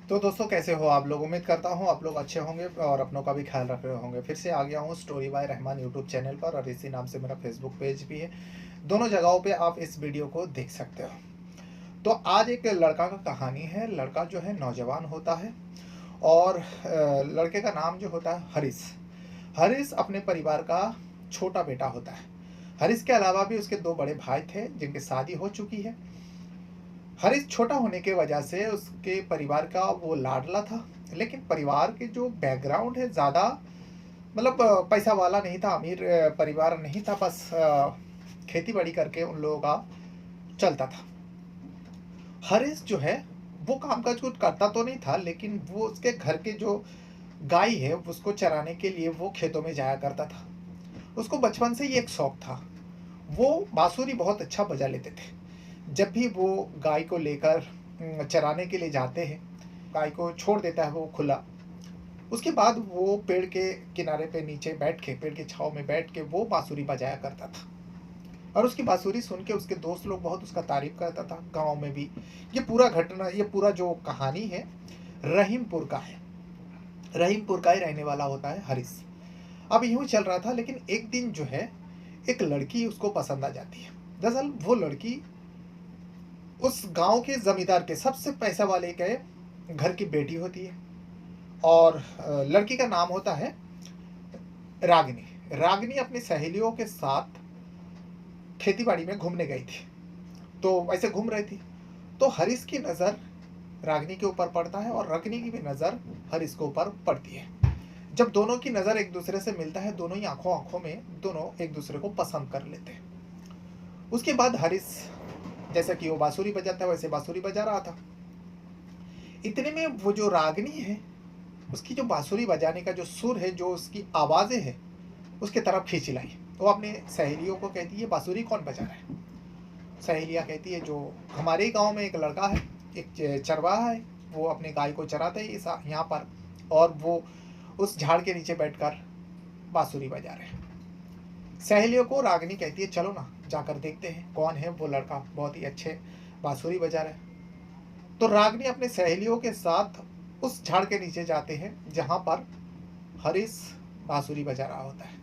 तो दोस्तों कैसे हो आप लोग। उम्मीद करता हूँ आप लोग अच्छे होंगे और अपनों का भी ख्याल रख रहे होंगे। फिर से आ गया हूँ story by Rahman YouTube channel पर और इसी नाम से मेरा फेसबुक पेज भी है। दोनों जगहों पे आप इस वीडियो को देख सकते हो। तो आज एक लड़का का कहानी है। लड़का जो है नौजवान होता है और लड़के का नाम जो होता है हरीश। हरीश अपने परिवार का छोटा बेटा होता है। हरीश के अलावा भी उसके दो बड़े भाई थे जिनकी शादी हो चुकी है। हरीश छोटा होने के वजह से उसके परिवार का वो लाडला था। लेकिन परिवार के जो बैकग्राउंड है ज़्यादा मतलब पैसा वाला नहीं था, अमीर परिवार नहीं था। बस खेती बाड़ी करके उन लोगों का चलता था। हरीश जो है वो कामकाज कुछ करता तो नहीं था, लेकिन वो उसके घर के जो गाय है उसको चराने के लिए वो खेतों में जाया करता था। उसको बचपन से ही एक शौक था। वो बांसुरी बहुत अच्छा बजा लेते थे। जब भी वो गाय को लेकर चराने के लिए जाते हैं, गाय को छोड़ देता है वो खुला। उसके बाद वो पेड़ के किनारे पे नीचे बैठ के, पेड़ की छाँव में बैठ के वो बांसुरी बजाया करता था। और उसकी बांसुरी सुन के उसके दोस्त लोग बहुत उसका तारीफ करता था, गांव में भी। ये पूरा घटना, ये पूरा जो कहानी है रहीमपुर का है। रहीमपुर का ही रहने वाला होता है हरीश। अब यूं चल रहा था, लेकिन एक दिन जो है एक लड़की उसको पसंद आ जाती है। दरअसल वो लड़की उस गांव के जमींदार के सबसे पैसा वाले के घर की बेटी होती है। और लड़की का नाम होता है रागिनी। रागिनी अपनी सहेलियों के साथ खेतीबाड़ी में घूमने गई थी। तो वैसे घूम रही थी तो हरीश की नज़र रागिनी के ऊपर पड़ता है और रागिनी की भी नज़र हरीश के ऊपर पड़ती है। जब दोनों की नज़र एक दूसरे से मिलता है, दोनों ही आंखों आंखों में दोनों एक दूसरे को पसंद कर लेते हैं। उसके बाद हरीश जैसा कि वो बांसुरी बजाता है वैसे बांसुरी बजा रहा था। इतने में वो जो रागिनी है उसकी जो बांसुरी बजाने का जो सुर है, जो उसकी आवाज़ें हैं, उसके तरफ खींच लाई। वो अपने सहेलियों को कहती है बांसुरी कौन बजा रहा है। सहेलियाँ कहती है जो हमारे गांव में एक लड़का है, एक चरवाहा है, वो अपने गाय को चराते है यहाँ पर, और वो उस झाड़ के नीचे बैठकर बांसुरी बजा रहे हैं। सहेलियों को रागिनी कहती है चलो ना जाकर देखते हैं कौन है वो लड़का, बहुत ही अच्छे बांसुरी बजा रहा है। तो रागिनी अपने सहेलियों के साथ उस झाड़ के नीचे जाते हैं जहां पर हरीश बांसुरी बजा रहा होता है।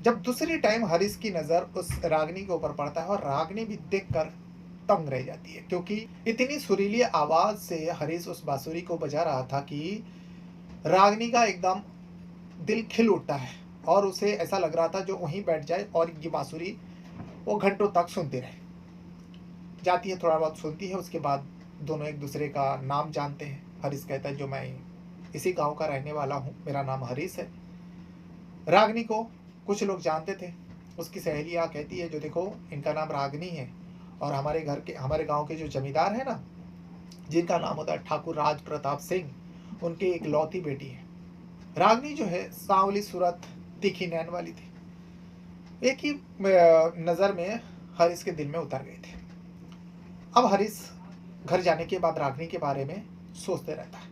जब दूसरी टाइम हरीश की नज़र उस रागिनी के ऊपर पड़ता है और रागिनी भी देखकर तंग रह जाती है, क्योंकि इतनी सुरीली आवाज़ से हरीश उस बांसुरी को बजा रहा था कि रागिनी का एकदम दिल खिल उठता है और उसे ऐसा लग रहा था जो वहीं बैठ जाए और ये बांसुरी वो घंटों तक सुनती रहे। जाती है, थोड़ा बहुत सुनती है, उसके बाद दोनों एक दूसरे का नाम जानते हैं। हरीश कहता है जो मैं इसी गांव का रहने वाला हूँ, मेरा नाम हरीश है। रागिनी को कुछ लोग जानते थे। उसकी सहेलियाँ कहती है जो देखो इनका नाम रागिनी है और हमारे गांव के जो जमींदार है ना, जिनका नाम होता है ठाकुर राज प्रताप सिंह, उनकी एक लौती बेटी है। रागिनी जो है सांवली सूरत, तीखी नैन वाली थी। एक ही नज़र में हरीश के दिल में उतर गए थे। अब हरीश घर जाने के बाद रागिनी के बारे में सोचते रहता है,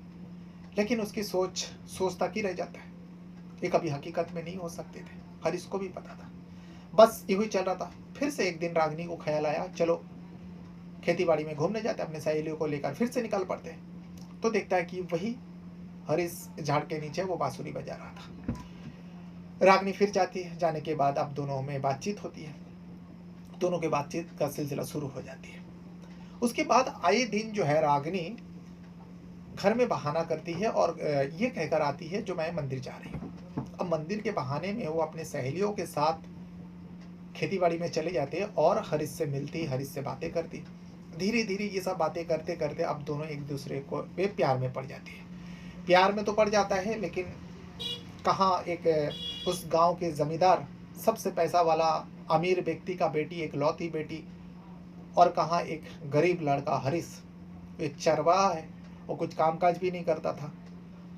लेकिन उसकी सोच सोच तक ही रह जाता है। ये कभी हकीकत में नहीं हो सकते थे, हरीश को भी पता था। बस यूं ही चल रहा था। फिर से एक दिन रागिनी को ख्याल आया चलो खेती बाड़ी में घूमने जाते हैं, अपने सहेलियों को लेकर फिर से निकल पड़ते हैं। तो देखता है कि वही हरीश झाड़ के नीचे वो बांसुरी बजा रहा था। रागिनी फिर जाती है। जाने के बाद अब दोनों में बातचीत होती है। दोनों के बातचीत का सिलसिला शुरू हो जाती है। उसके बाद आए दिन जो है रागिनी घर में बहाना करती है और ये कहकर आती है जो मैं मंदिर जा रही हूँ। अब मंदिर के बहाने में वो अपने सहेलियों के साथ खेतीबाड़ी में चले जाते हैं और हरीश से मिलती, हरीश से बातें करती। धीरे धीरे ये सब बातें करते करते अब दोनों एक दूसरे को पे प्यार में पड़ जाती है। प्यार में तो पड़ जाता है, लेकिन कहाँ एक उस गांव के जमींदार, सबसे पैसा वाला अमीर व्यक्ति का बेटी, एक लौती बेटी, और कहाँ एक गरीब लड़का हरीश, एक चरवाहा है, वो कुछ कामकाज भी नहीं करता था।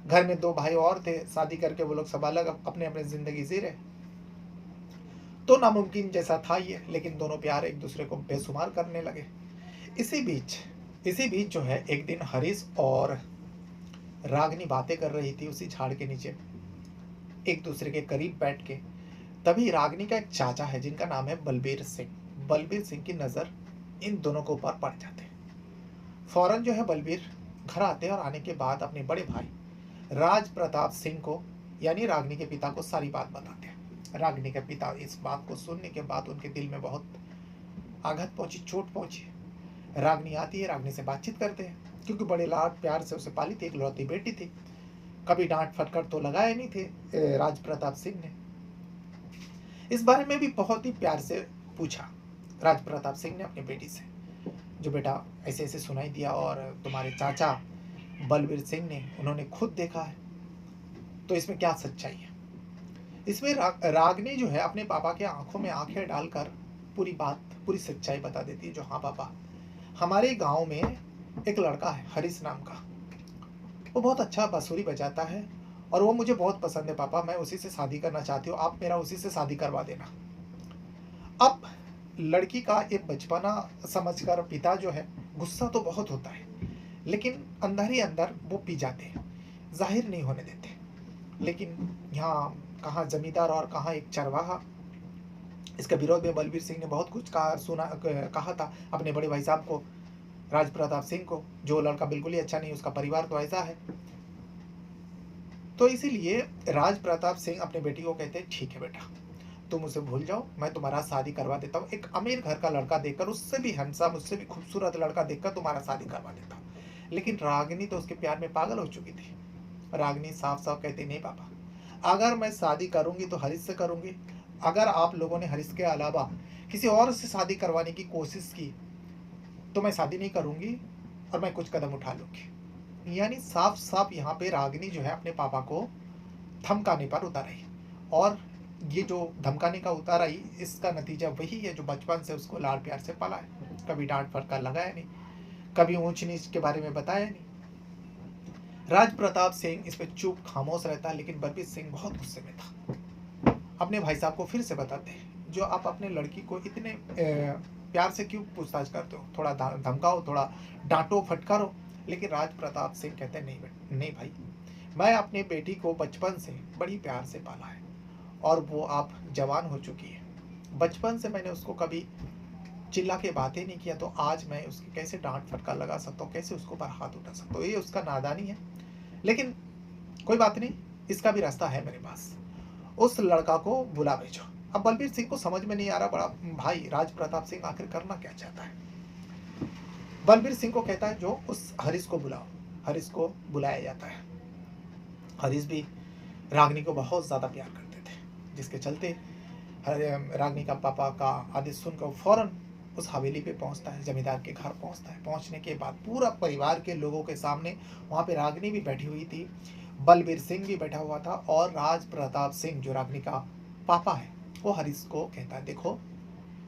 घर में दो भाई और थे, शादी करके वो लोग सब अलग अपने अपने ज़िंदगी जी रहे। तो नामुमकिन जैसा था ये, लेकिन दोनों प्यार एक दूसरे को बेशुमार करने लगे। इसी बीच इसी बीच जो है एक दिन हरीश और रागिनी बातें कर रही थी उसी झाड़ के नीचे, एक दूसरे के करीब बैठ के। तभी रागिनी का एक चाचा है जिनका नाम है बलबीर सिंह। बलबीर सिंह की नज़र इन दोनों के ऊपर पड़ जाते हैं। फौरन जो है बलबीर घर आते हैं और आने के बाद अपने बड़े भाई राज प्रताप सिंह को यानी रागनी के पिता को सारी बात बताते हैं। रागनी के पिता इस बात को सुनने के बाद उनके दिल में बहुत आघात पहुंची, चोट पहुंची। रागनी आती है, रागनी से बातचीत करते हैं, क्योंकि बड़े लाड प्यार से उसे पाली थी, इकलौती बेटी थी। कभी डांट फटकार तो लगाए नहीं थे राज प्रताप सिंह ने। इस बारे में भी बहुत ही प्यार से पूछा राज प्रताप सिंह ने अपनी बेटी से, जो बेटा ऐसे ऐसे सुनाई दिया और तुम्हारे चाचा बलबीर सिंह ने उन्होंने खुद देखा है, तो इसमें क्या सच्चाई है। इसमें रागनी जो है अपने पापा के आंखों में आंखें डालकर पूरी बात, पूरी सच्चाई बता देती है। जो हाँ पापा, हमारे गांव में एक लड़का है हरीश नाम का, वो बहुत अच्छा बांसुरी बजाता है और वो मुझे बहुत पसंद है पापा, मैं उसी से शादी करना चाहती हूँ, आप मेरा उसी से शादी करवा देना। अब लड़की का एक बचपना समझकर पिता जो है गुस्सा तो बहुत होता है, लेकिन अंदर ही अंदर वो पी जाते हैं, जाहिर नहीं होने देते। लेकिन यहाँ कहाँ जमींदार और कहाँ एक चरवाहा, इसके विरोध में बलबीर सिंह ने बहुत कुछ कहा था अपने बड़े भाई साहब को, राज प्रताप सिंह को, जो लड़का बिल्कुल ही अच्छा नहीं, उसका परिवार तो ऐसा है। तो इसीलिए राज प्रताप सिंह अपने बेटी को कहते हैं ठीक है बेटा, तुम उसे भूल जाओ, मैं तुम्हारा शादी करवा देता हूँ, एक अमीर घर का लड़का देखकर, उससे भी हैंडसम, उससे भी खूबसूरत लड़का देखकर तुम्हारा शादी करवा देता हूँ। लेकिन रागिनी तो उसके प्यार में पागल हो चुकी थी। रागिनी साफ साफ कहती नहीं पापा, अगर मैं शादी करूंगी तो हरीश से करूंगी, अगर आप लोगों ने हरीश के अलावा किसी और से शादी करवाने की कोशिश की तो मैं शादी नहीं करूंगी और मैं कुछ कदम उठा लूंगी। यानी साफ साफ यहाँ पे रागिनी जो है अपने पापा को धमकाने पर उतर आई, और ये जो धमकाने का उतर आई, इसका नतीजा वही है जो बचपन से उसको लाड़ प्यार से पाला है। कभी डांट फटकार लगाया नहीं, कभी ऊंच नीच के बारे में बताया नहीं। राज प्रताप सिंह इस पे चुप खामोश रहता है, लेकिन बलबीर सिंह बहुत गुस्से में था। अपने भाई साहब को फिर से बताते हैं, जो आप अपने लड़की को इतने प्यार से क्यों पूछताछ करते हो, थोड़ा धमकाओ, थोड़ा डांटो फटकारो। लेकिन राज प्रताप सिंह कहते हैं नहीं भाई, मैं अपने बेटी को बचपन से बड़ी प्यार से पाला है, और वो आप जवान हो चुकी है, बचपन से मैंने उसको कभी चिल्ला के बातें नहीं किया, तो आज मैं उसकी कैसे डांट फटकार लगा सकता हूँ, कैसे उसको पर हाथ उठा सकता हूँ। ये उसका नादानी है, लेकिन कोई बात नहीं, इसका भी रास्ता है मेरे पास, उस लड़का को बुला भेजो। अब बलबीर सिंह को समझ में नहीं आ रहा बड़ा भाई राज प्रताप सिंह आखिर करना क्या चाहता है। बलबीर सिंह को कहता है जो उस हरीश को बुलाओ। हरीश को बुलाया जाता है। हरीश भी रागनी को बहुत ज्यादा प्यार करते थे, जिसके चलते रागनी का पापा का आदेश सुनकर फौरन उस हवेली पे पहुंचता है, जमींदार के घर पहुंचता है। पहुंचने के बाद पूरा परिवार के लोगों के सामने वहां पे रागनी भी बैठी हुई थी, बलबीर सिंह भी बैठा हुआ था, और राज प्रताप सिंह जो रागनी का पापा है वो हरीश को कहता है देखो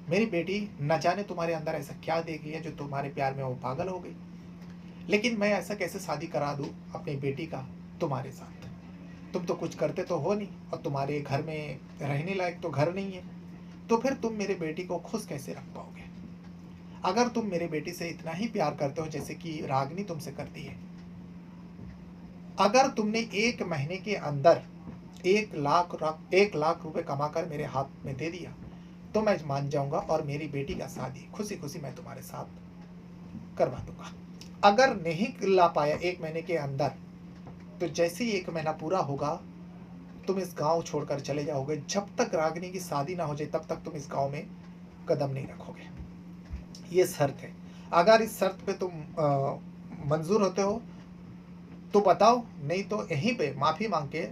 मेरी बेटी न जाने तुम्हारे अंदर ऐसा क्या देख लिया जो तुम्हारे प्यार में वो पागल हो गई, लेकिन मैं ऐसा कैसे शादी करा दूं अपनी बेटी का तुम्हारे साथ, तुम तो कुछ करते तो हो नहीं, और तुम्हारे घर में रहने लायक तो घर नहीं है, तो फिर तुम मेरे बेटी को खुश कैसे रख पाओगे। अगर तुम मेरे बेटी से इतना ही प्यार करते हो जैसे कि रागनी तुमसे करती है, अगर तुमने 1 महीने के अंदर 1 लाख रुपए कमाकर मेरे हाथ में दे दिया तो मैं मान जाऊंगा, और मेरी बेटी का शादी खुशी खुशी मैं तुम्हारे साथ करवा दूंगा। अगर नहीं ला पाया 1 महीने के अंदर, तो जैसे ही 1 महीना पूरा होगा तुम इस गांव छोड़कर चले जाओगे। जब तक रागिनी की शादी ना हो जाए तब तक तुम इस गांव में कदम नहीं रखोगे। ये शर्त है। अगर इस शर्त पे तुम मंजूर होते हो तो बताओ, नहीं तो यहीं पे माफी मांग के,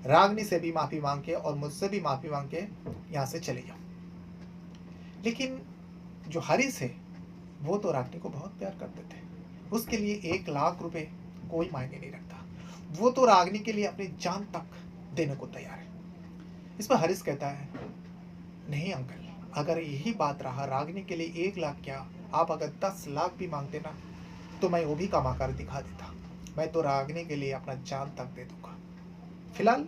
रागनी से भी माफी मांग के और मुझसे भी माफी मांग के यहाँ से चले जाओ। लेकिन जो हरीश है वो तो रागनी को बहुत प्यार करते थे, उसके लिए 1 लाख रुपए कोई मायने नहीं रखता, वो तो रागनी के लिए अपनी जान तक देने को तैयार है। इस पर हरीश कहता है नहीं अंकल, अगर यही बात रहा, रागनी के लिए 1 लाख क्या, आप अगर 10 लाख भी मांगते ना तो मैं वो भी कमा कर दिखा देता, मैं तो रागनी के लिए अपना जान तक दे दूंगा। फिलहाल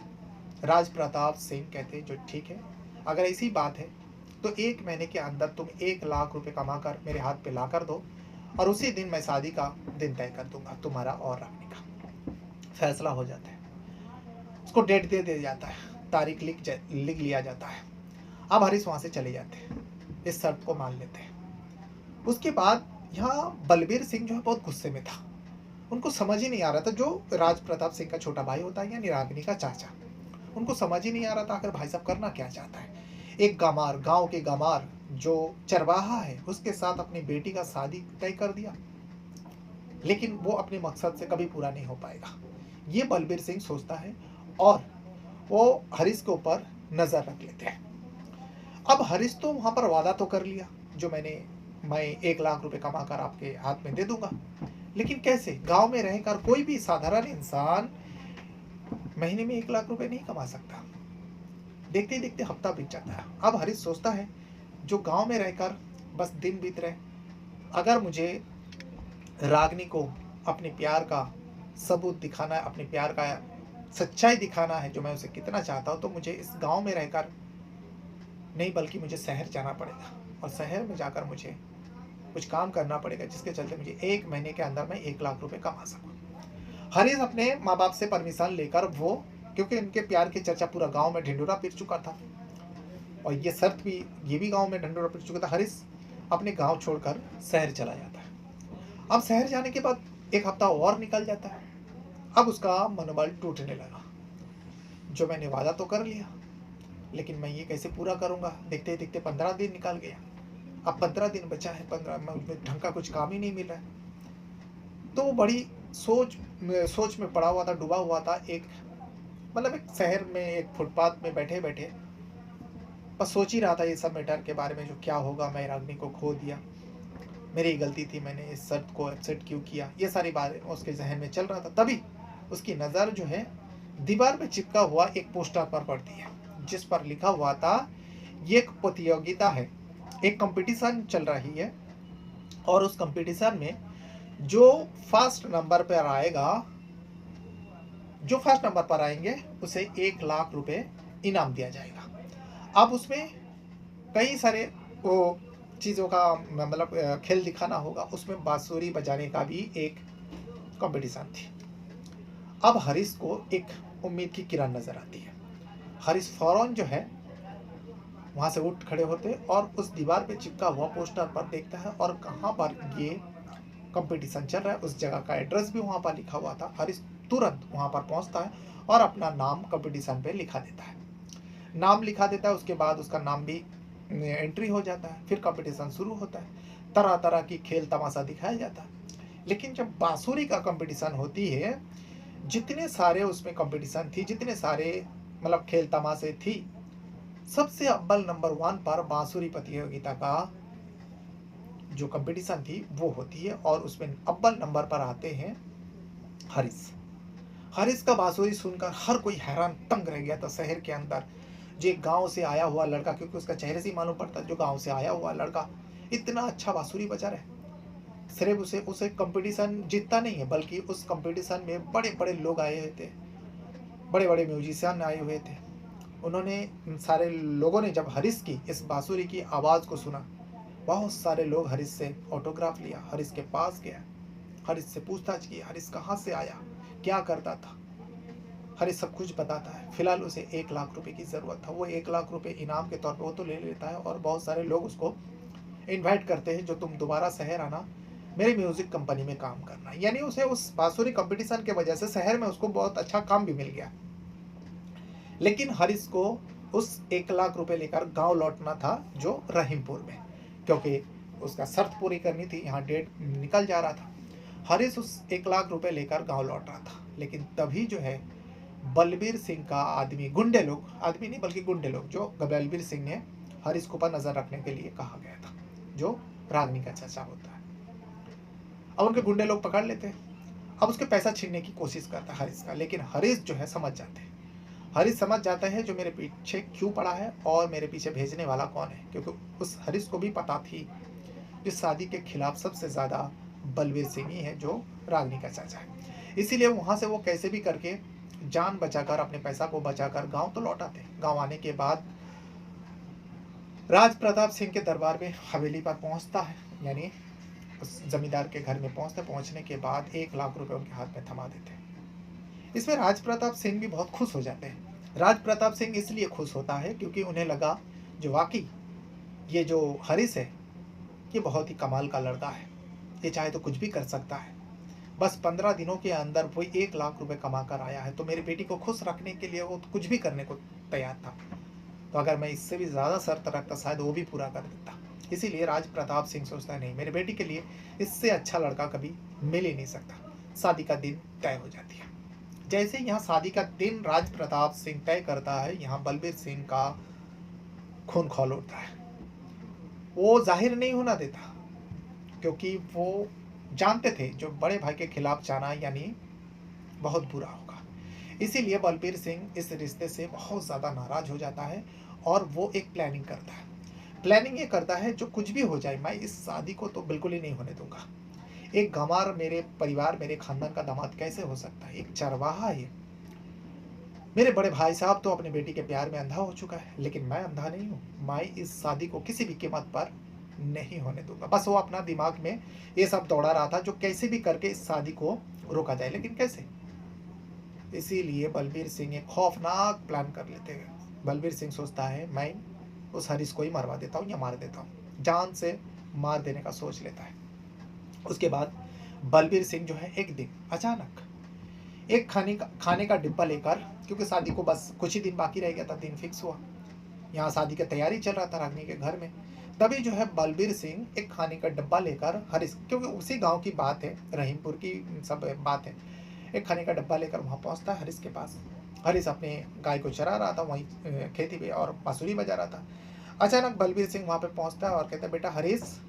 राज प्रताप सिंह कहते जो ठीक है, अगर ऐसी बात है तो 1 महीने के अंदर तुम 1 लाख रुपए कमा कर मेरे हाथ पे ला कर दो, और उसी दिन मैं शादी का दिन तय कर दूंगा, तुम्हारा और रागनी का फैसला हो जाता है। उसको डेट दे दिया जाता है, तारीख लिख लिया जाता है। अब हरीश वहां से चले जाते हैं, इस शर्त को मान लेते हैं। उसके बाद यहाँ बलबीर सिंह जो है बहुत गुस्से में था, उनको समझ ही नहीं आ रहा था, जो राज प्रताप सिंह का छोटा भाई होता है यानी रागिनी का चाचा, उनको समझ ही नहीं आ रहा था आखिर भाई साहब करना क्या चाहता है। एक गमार, गांव के गमार जो चरवाहा है, उसके साथ अपनी बेटी का शादी तय कर दिया, लेकिन वो अपने मकसद से कभी पूरा नहीं हो पाएगा, ये बलबीर सिंह सोचता है। और वो हरीश के ऊपर नजर रख लेते हैं। अब हरीश तो वहां पर वादा तो कर लिया, जो मैं 1 लाख रुपए कमा कर आपके हाथ में दे दूंगा, लेकिन कैसे? गांव में रहकर कोई भी साधारण इंसान महीने में 1 लाख रुपए नहीं कमा सकता। देखते ही देखते हफ्ता बीत जाता है। अब हरीश सोचता है, जो गांव में रहकर बस दिन बीत रहे, अगर मुझे रागनी को अपने प्यार का सबूत दिखाना है, अपने प्यार का सच्चाई दिखाना है, जो मैं उसे कितना चाहता हूँ, तो मुझे इस गांव में रहकर नहीं बल्कि मुझे शहर जाना पड़ेगा, और शहर में जाकर मुझे कुछ काम करना पड़ेगा, जिसके चलते मुझे 1 महीने के अंदर मैं 1 लाख रुपए कमा सकूँ। हरीश अपने माँ बाप से परमिशन लेकर, वो क्योंकि उनके प्यार की चर्चा पूरा गांव में ढिंडोरा पीट चुका था, और ये शर्त भी, ये भी गांव में ढिंडोरा पीट चुका था, हरीश अपने गांव छोड़कर शहर चला जाता है। अब शहर जाने के बाद 1 हफ्ता और निकल जाता है। अब उसका मनोबल टूटने लगा, जो मैंने वादा तो कर लिया, लेकिन मैं ये कैसे पूरा करूंगा? देखते ही देखते 15 दिन निकल गया। अब 15 दिन बचा है, 15 में ढंग का कुछ काम ही नहीं मिल रहा है। तो वो बड़ी सोच में पड़ा हुआ था, डूबा हुआ था। एक शहर में एक फुटपाथ में बैठे बैठे बस सोच ही रहा था ये सब मैटर के बारे में, जो क्या होगा, मैं रागनी को खो दिया, मेरी गलती थी, मैंने इस शर्त को एक्सेप्ट क्यों किया, ये सारी बातें उसके जहन में चल रहा था। तभी उसकी नज़र जो है दीवार पे चिपका हुआ एक पोस्टर पर पड़ती है, जिस पर लिखा हुआ था, ये एक प्रतियोगिता है, एक कंपटीशन चल रही है, और उस कंपटीशन में जो फर्स्ट नंबर पर आएगा, जो फर्स्ट नंबर पर आएंगे, उसे 1 लाख रुपए इनाम दिया जाएगा। अब उसमें कई सारे वो चीज़ों का खेल दिखाना होगा, उसमें बांसुरी बजाने का भी एक कंपटीशन थी। अब हरीश को एक उम्मीद की किरण नजर आती है। हरीश फौरन जो है वहां से उठ खड़े होते और उस दीवार पे चिपका हुआ पोस्टर पर देखता है, और कहाँ पर ये कंपटीशन चल रहा है उस जगह का एड्रेस भी वहां पर लिखा हुआ था। हरीश तुरंत वहां पर पहुंचता है और अपना नाम कंपटीशन पे लिखा देता है। नाम लिखा देता है, उसके बाद उसका नाम भी एंट्री हो जाता है। फिर कंपटीशन शुरू होता है, तरह तरह की खेल तमाशा दिखाया जाता है। लेकिन जब बांसुरी का कंपटीशन होती है, जितने सारे उसमें कंपटीशन थी, जितने सारे खेल तमाशे थी, सबसे अव्वल नंबर 1 पर बांसुरी प्रतियोगिता का जो कंपटीशन थी वो होती है, और उसमें अव्वल नंबर पर आते हैं हरीश। हरीश का बांसुरी सुनकर हर कोई हैरान तंग रह गया था शहर के अंदर। जो एक गांव से आया हुआ लड़का, क्योंकि उसका चेहरे से ही मालूम पड़ता, जो गांव से आया हुआ लड़का इतना अच्छा बांसुरी बजा रहा है। सिर्फ उसे कंपटीशन जीतता नहीं है, बल्कि उस कंपटीशन में बड़े बड़े लोग आए हुए थे, बड़े बड़े म्यूजिशियन आए हुए थे। उन्होंने, सारे लोगों ने जब हरीश की इस बांसुरी की आवाज़ को सुना, बहुत सारे लोग हरीश से ऑटोग्राफ लिया, हरीश के पास गया, हरीश से पूछताछ की, हरीश कहाँ से आया, क्या करता था। हरीश सब कुछ बताता है। फिलहाल उसे 1 लाख रुपए की ज़रूरत था। वो 1 लाख रुपए इनाम के तौर पर वो तो ले लेता है, और बहुत सारे लोग उसको इनवाइट करते हैं, जो तुम दोबारा शहर आना, मेरी म्यूजिक कंपनी में काम करना। यानी उसे उस बांसुरी कंपटीशन के वजह से शहर में उसको बहुत अच्छा काम भी मिल गया। लेकिन हरीश को उस 1 लाख रुपए लेकर गांव लौटना था, जो रहीमपुर में, क्योंकि उसका शर्त पूरी करनी थी, यहाँ डेट निकल जा रहा था। हरीश उस 1 लाख रुपए लेकर गांव लौट रहा था, लेकिन तभी जो है बलबीर सिंह का आदमी, गुंडे लोग, आदमी नहीं बल्कि गुंडे लोग, जो बलबीर सिंह ने हरीश को पर नजर रखने के लिए कहा गया था, जो रागनी का चाचा होता है। अब उनके गुंडे लोग पकड़ लेते हैं। अब उसके पैसा छीनने की कोशिश करता है हरीश का, लेकिन हरीश जो है समझ जाते हैं। हरीश समझ जाता है जो मेरे पीछे क्यों पड़ा है और मेरे पीछे भेजने वाला कौन है, क्योंकि उस हरीश को भी पता थी इस शादी के खिलाफ सबसे ज़्यादा बलबीर सिंह ही है, जो रागनी का चाचा है। इसीलिए वहाँ से वो कैसे भी करके जान बचाकर, अपने पैसा को बचाकर गांव तो लौट आते। गांव आने के बाद राज प्रताप सिंह के दरबार में हवेली पर पहुंचता है, यानी उस जमींदार के घर में पहुंचने के बाद 1 लाख रुपए उनके हाथ में थमा देते हैं। इसमें राज प्रताप सिंह भी बहुत खुश हो जाते हैं। राज प्रताप सिंह इसलिए खुश होता है क्योंकि उन्हें लगा जो वाकई ये जो हरीश है, ये बहुत ही कमाल का लड़का है, ये चाहे तो कुछ भी कर सकता है। बस 15 दिनों के अंदर वो 1 लाख रुपए कमा कर आया है, तो मेरी बेटी को खुश रखने के लिए वो कुछ भी करने को तैयार था। तो अगर मैं इससे भी ज़्यादा शर्त रखता शायद वो भी पूरा कर देता। इसीलिए राज प्रताप सिंह सोचता है नहीं, मेरे बेटी के लिए इससे अच्छा लड़का कभी मिल ही नहीं सकता। शादी का दिन तय हो जाती है। जैसे यहाँ शादी का दिन राज प्रताप सिंह तय करता है, यहाँ बलबीर सिंह का खून खौल उठता है। वो जाहिर नहीं होना देता, क्योंकि वो जानते थे जो बड़े भाई के खिलाफ जाना यानी बहुत बुरा होगा। इसीलिए बलबीर सिंह इस रिश्ते से बहुत ज़्यादा नाराज हो जाता है और वो एक प्लानिंग करता है। प्लानिंग ये करता है जो कुछ भी हो जाए मैं इस शादी को तो बिल्कुल ही नहीं होने दूंगा। एक गंवार मेरे परिवार मेरे खानदान का दामाद कैसे हो सकता है, एक चरवाहा है। मेरे बड़े भाई साहब तो अपनी बेटी के प्यार में अंधा हो चुका है, लेकिन मैं अंधा नहीं हूँ। मैं इस शादी को किसी भी कीमत पर नहीं होने दूंगा। बस वो अपना दिमाग में ये सब दौड़ा रहा था जो कैसे भी करके इस शादी को रोका जाए, लेकिन कैसे। इसीलिए बलबीर सिंह एक खौफनाक प्लान कर लेते हैं। बलबीर सिंह सोचता है मैं उस हरीश को ही मरवा देता हूँ या मार देता हूँ, जान से मार देने का सोच लेता है। उसके बाद बलबीर सिंह जो है एक दिन अचानक एक खाने का डिब्बा लेकर, क्योंकि शादी को बस कुछ ही दिन बाकी रह गया था, दिन फिक्स हुआ। यहाँ शादी की तैयारी चल रहा था रागनी के घर में। तभी जो है बलबीर सिंह एक खाने का डब्बा लेकर हरीश, क्योंकि उसी गांव की बात है, रहीमपुर की सब बात है, एक खाने का डब्बा लेकर वहाँ पहुँचता है हरीश के पास। हरीश अपने गाय को चरा रहा था वहीं खेती पे और बांसुरी बजा रहा था। अचानक बलबीर सिंह वहाँ पे पहुँचता है और कहता है बेटा हरीश,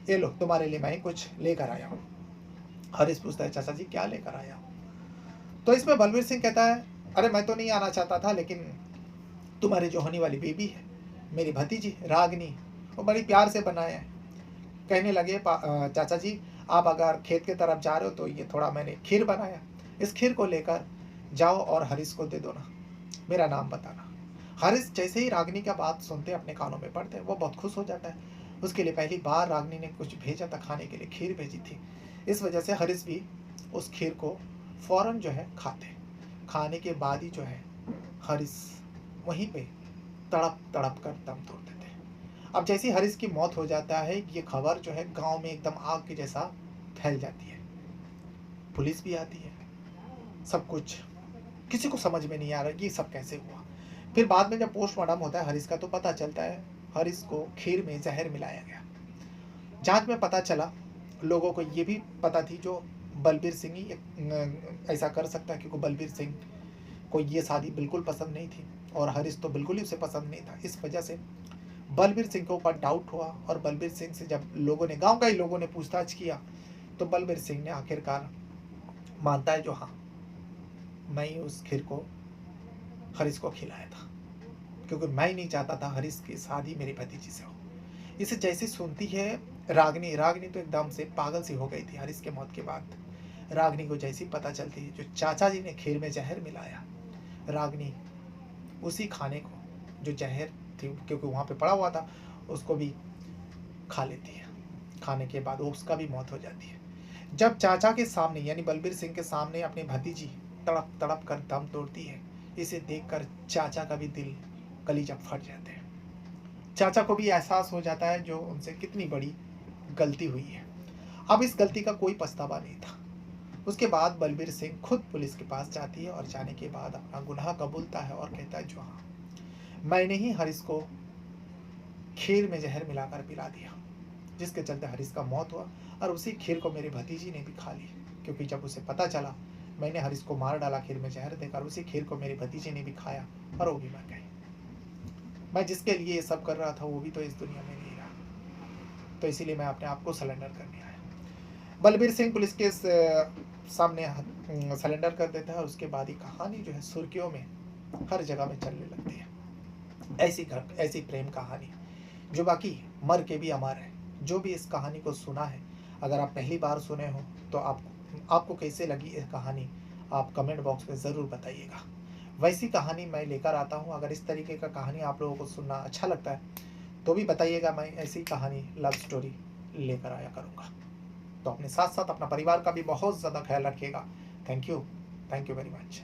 ये लो तुम्हारे लिए मैं कुछ लेकर आया हूँ। हरीश पूछता है चाचा जी क्या लेकर आया हूँ। तो इसमें बलबीर सिंह कहता है अरे मैं तो नहीं आना चाहता था, लेकिन तुम्हारी जो होने वाली बेबी है मेरी भतीजी रागनी, वो बड़ी प्यार से बनाया है। कहने लगे चाचा जी आप अगर खेत की तरफ जा रहे हो तो ये थोड़ा मैंने खीर बनाया, इस खीर को लेकर जाओ और हरीश को दे दो ना, मेरा नाम बताना। हरीश जैसे ही रागनी का बात सुनते अपने कानों में पड़ते वो बहुत खुश हो जाता है। उसके लिए पहली बार रागनी ने कुछ भेजा था खाने के लिए, खीर भेजी थी। इस वजह से हरीश भी उस खीर को फौरन जो है खाने के बाद ही जो है हरीश वहीं पे तड़प तड़प कर दम तोड़ देते हैं। अब जैसे हरीश की मौत हो जाता है ये खबर जो है गांव में एकदम आग के जैसा फैल जाती है। पुलिस भी आती है, सब कुछ किसी को समझ में नहीं आ रहा ये सब कैसे हुआ। फिर बाद में जब पोस्टमार्टम होता है हरीश का तो पता चलता है हरीश को खीर में जहर मिलाया गया। जांच में पता चला, लोगों को ये भी पता थी जो बलबीर सिंह ही ऐसा कर सकता है, क्योंकि बलबीर सिंह को ये शादी बिल्कुल पसंद नहीं थी और हरीश तो बिल्कुल ही उसे पसंद नहीं था। इस वजह से बलबीर सिंह के ऊपर डाउट हुआ और बलबीर सिंह से जब लोगों ने, गांव का ही लोगों ने पूछताछ किया तो बलबीर सिंह ने आखिरकार मानता है जो हाँ मैं ही उस खीर को हरीश को खिलाया था, क्योंकि मैं ही नहीं चाहता था हरीश की शादी मेरी भतीजी से हो। इसे जैसे सुनती है रागनी तो एकदम से पागल सी हो गई थी हरीश के मौत के बाद। रागनी को जैसी पता चलती है जो चाचा जी ने खीर में जहर मिलाया, रागनी उसी खाने को जो जहर थी क्योंकि वहाँ पे पड़ा हुआ था उसको भी खा लेती है। खाने के बाद उसका भी मौत हो जाती है। जब चाचा के सामने यानी बलबीर सिंह के सामने अपनी भतीजी तड़प तड़प कर दम तोड़ती है, इसे देखकर चाचा का भी दिल कलीजा फट जाते हैं। चाचा को भी एहसास हो जाता है जो उनसे कितनी बड़ी गलती हुई है। अब इस गलती का कोई पछतावा नहीं था। उसके बाद बलबीर सिंह खुद पुलिस के पास जाती है और जाने के बाद अपना गुनाह कबूलता है और कहता है जो हाँ मैंने ही हरीश को खीर में जहर मिलाकर पिला दिया, जिसके चलते हरीश का मौत हुआ और उसी खीर को मेरी भतीजी ने भी खा ली, क्योंकि जब उसे पता चला मैंने हरीश को मार डाला खीर में जहर देकर, उसी खीर को मेरी भतीजी ने भी खाया और वो भी मर गई। मैं जिसके लिए ये सब कर रहा था वो भी तो इस दुनिया में नहीं रहा, तो इसीलिए मैं अपने आप को सरेंडर करने आया। बलबीर सिंह पुलिस के सामने सरेंडर कर देता है और उसके बाद ही कहानी जो है सुर्खियों में हर जगह में चलने लगती है। ऐसी प्रेम कहानी जो बाकी मर के भी अमर है। जो भी इस कहानी को सुना है, अगर आप पहली बार सुने हो तो आपको कैसे लगी ये कहानी आप कमेंट बॉक्स में ज़रूर बताइएगा। वैसी कहानी मैं लेकर आता हूँ। अगर इस तरीके का कहानी आप लोगों को सुनना अच्छा लगता है तो भी बताइएगा, मैं ऐसी कहानी लव स्टोरी लेकर आया करूँगा। तो अपने साथ साथ अपना परिवार का भी बहुत ज़्यादा ख्याल रखिएगा। Thank you very much.